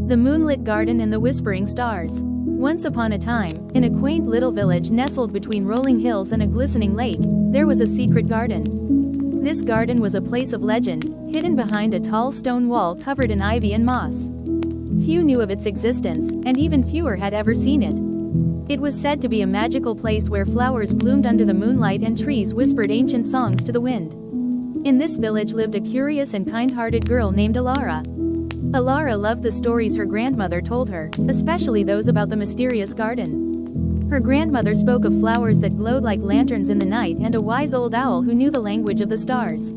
The Moonlit Garden and the Whispering Stars. Once upon a time, in a quaint little village nestled between rolling hills and a glistening lake, there was a secret garden. This garden was a place of legend, hidden behind a tall stone wall covered in ivy and moss. Few knew of its existence, and even fewer had ever seen it. It was said to be a magical place where flowers bloomed under the moonlight and trees whispered ancient songs to the wind. In this village lived a curious and kind-hearted girl named Elara. Elara loved the stories her grandmother told her, especially those about the mysterious garden. Her grandmother spoke of flowers that glowed like lanterns in the night and a wise old owl who knew the language of the stars.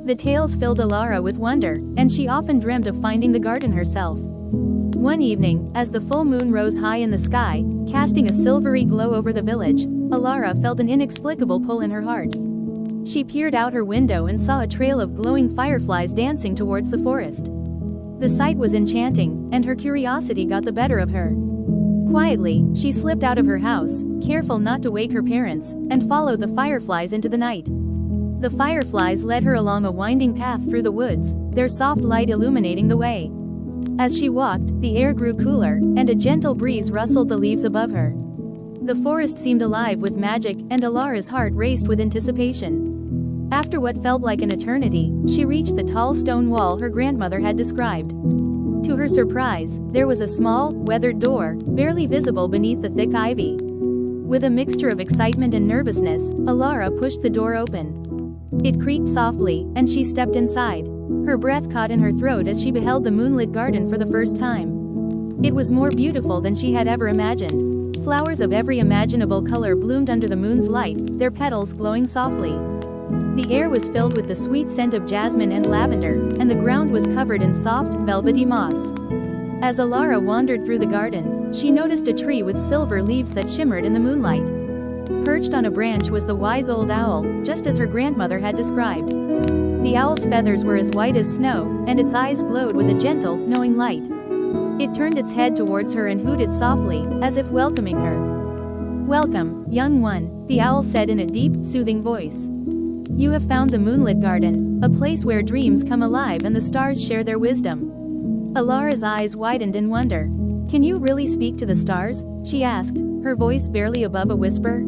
The tales filled Elara with wonder, and she often dreamed of finding the garden herself. One evening, as the full moon rose high in the sky, casting a silvery glow over the village, Elara felt an inexplicable pull in her heart. She peered out her window and saw a trail of glowing fireflies dancing towards the forest. The sight was enchanting, and her curiosity got the better of her. Quietly, she slipped out of her house, careful not to wake her parents, and followed the fireflies into the night. The fireflies led her along a winding path through the woods, their soft light illuminating the way. As she walked, the air grew cooler, and a gentle breeze rustled the leaves above her. The forest seemed alive with magic, and Elara's heart raced with anticipation. After what felt like an eternity, she reached the tall stone wall her grandmother had described. To her surprise, there was a small, weathered door, barely visible beneath the thick ivy. With a mixture of excitement and nervousness, Elara pushed the door open. It creaked softly, and she stepped inside. Her breath caught in her throat as she beheld the moonlit garden for the first time. It was more beautiful than she had ever imagined. Flowers of every imaginable color bloomed under the moon's light, their petals glowing softly. The air was filled with the sweet scent of jasmine and lavender, and the ground was covered in soft, velvety moss. As Elara wandered through the garden, she noticed a tree with silver leaves that shimmered in the moonlight. Perched on a branch was the wise old owl, just as her grandmother had described. The owl's feathers were as white as snow, and its eyes glowed with a gentle, knowing light. It turned its head towards her and hooted softly, as if welcoming her. "Welcome, young one," the owl said in a deep, soothing voice. "You have found the Moonlit Garden, a place where dreams come alive and the stars share their wisdom." Elara's eyes widened in wonder. "Can you really speak to the stars?" she asked, her voice barely above a whisper.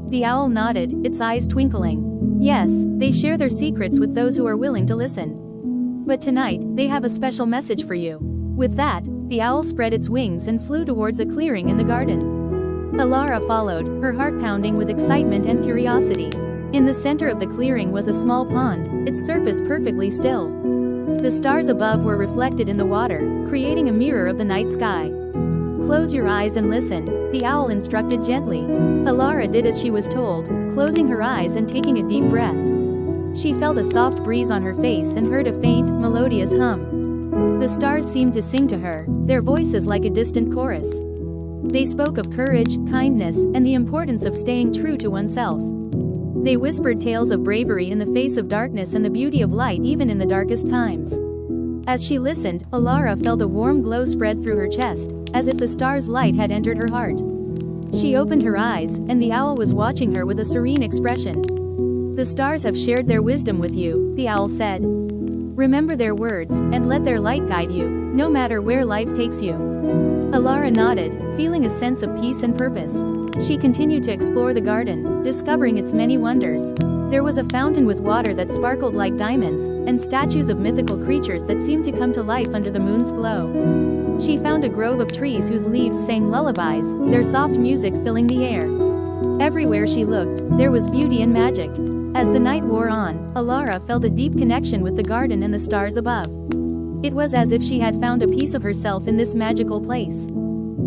The owl nodded, its eyes twinkling. "Yes, they share their secrets with those who are willing to listen. But tonight, they have a special message for you." With that, the owl spread its wings and flew towards a clearing in the garden. Elara followed, her heart pounding with excitement and curiosity. In the center of the clearing was a small pond, its surface perfectly still. The stars above were reflected in the water, creating a mirror of the night sky. "Close your eyes and listen," the owl instructed gently. Elara did as she was told, closing her eyes and taking a deep breath. She felt a soft breeze on her face and heard a faint, melodious hum. The stars seemed to sing to her, their voices like a distant chorus. They spoke of courage, kindness, and the importance of staying true to oneself. They whispered tales of bravery in the face of darkness and the beauty of light even in the darkest times. As she listened, Elara felt a warm glow spread through her chest, as if the star's light had entered her heart. She opened her eyes, and the owl was watching her with a serene expression. "The stars have shared their wisdom with you," the owl said. "Remember their words, and let their light guide you, no matter where life takes you." Elara nodded, feeling a sense of peace and purpose. She continued to explore the garden, discovering its many wonders. There was a fountain with water that sparkled like diamonds, and statues of mythical creatures that seemed to come to life under the moon's glow. She found a grove of trees whose leaves sang lullabies, their soft music filling the air. Everywhere she looked, there was beauty and magic. As the night wore on, Elara felt a deep connection with the garden and the stars above. It was as if she had found a piece of herself in this magical place.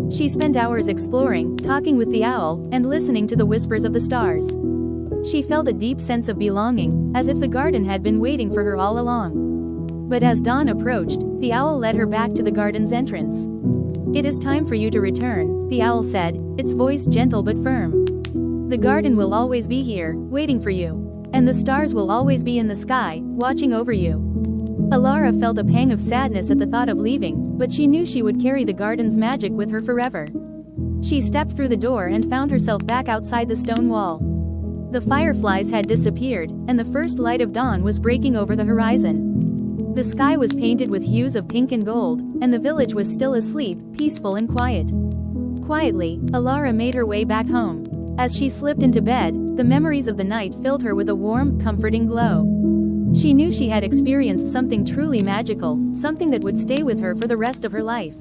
She spent hours exploring, talking with the owl, and listening to the whispers of the stars. She felt a deep sense of belonging, as if the garden had been waiting for her all along. But as dawn approached, the owl led her back to the garden's entrance. "It is time for you to return," the owl said, its voice gentle but firm. "The garden will always be here, waiting for you. And the stars will always be in the sky, watching over you." Elara felt a pang of sadness at the thought of leaving, but she knew she would carry the garden's magic with her forever. She stepped through the door and found herself back outside the stone wall. The fireflies had disappeared, and the first light of dawn was breaking over the horizon. The sky was painted with hues of pink and gold, and the village was still asleep, peaceful and quiet. Quietly, Elara made her way back home. As she slipped into bed, the memories of the night filled her with a warm, comforting glow. She knew she had experienced something truly magical, something that would stay with her for the rest of her life.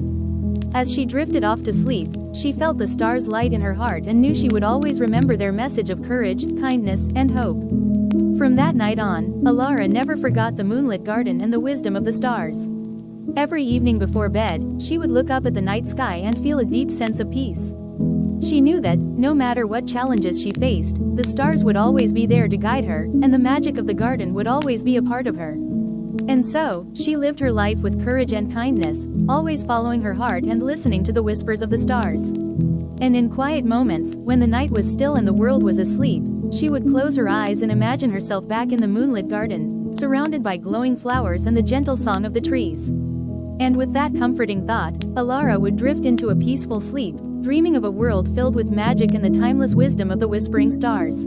As she drifted off to sleep, she felt the stars light in her heart and knew she would always remember their message of courage, kindness, and hope. From that night on, Elara never forgot the moonlit garden and the wisdom of the stars. Every evening before bed, she would look up at the night sky and feel a deep sense of peace. She knew that, no matter what challenges she faced, the stars would always be there to guide her, and the magic of the garden would always be a part of her. And so, she lived her life with courage and kindness, always following her heart and listening to the whispers of the stars. And in quiet moments, when the night was still and the world was asleep, she would close her eyes and imagine herself back in the moonlit garden, surrounded by glowing flowers and the gentle song of the trees. And with that comforting thought, Elara would drift into a peaceful sleep, dreaming of a world filled with magic and the timeless wisdom of the whispering stars.